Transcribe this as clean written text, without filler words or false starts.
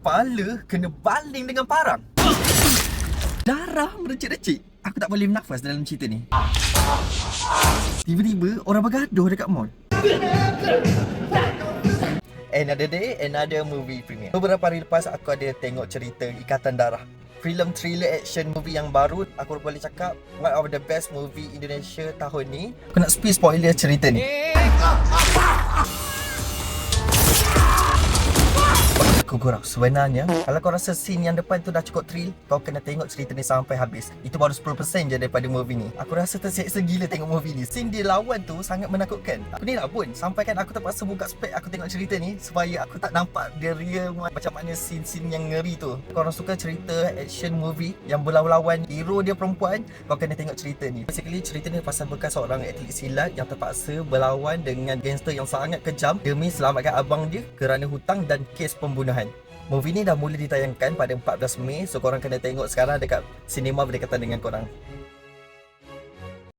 kepala kena baling dengan parang. Darah merecik-recik. Aku tak boleh bernafas dalam cerita ni. Tiba-tiba orang bergaduh dekat mall. Another day, another movie premiere. Beberapa hari lepas aku ada tengok cerita Ikatan Darah. Filem thriller action movie yang baru. Aku boleh cakap one of the best movie Indonesia tahun ni. Aku nak spill spoiler cerita ni. Aku gurau, sebenarnya kalau kau rasa scene yang depan tu dah cukup thrill, kau kena tengok cerita ni sampai habis. Itu baru 10% je daripada movie ni. Aku rasa terseksa gila tengok movie ni. Scene dia lawan tu sangat menakutkan. Aku ni lah pun sampai kan aku terpaksa buka spek aku tengok cerita ni supaya aku tak nampak dia real macam mana scene-scene yang ngeri tu. Kalau orang suka cerita action movie yang berlawan-lawan, hero dia perempuan, kau kena tengok cerita ni. Basically cerita ni pasal bekas seorang atlet silat yang terpaksa berlawan dengan gangster yang sangat kejam demi selamatkan abang dia kerana hutang dan kes pembunuhan. Movie ni dah mula ditayangkan pada 14 Mei. So korang kena tengok sekarang dekat sinema berdekatan dengan korang.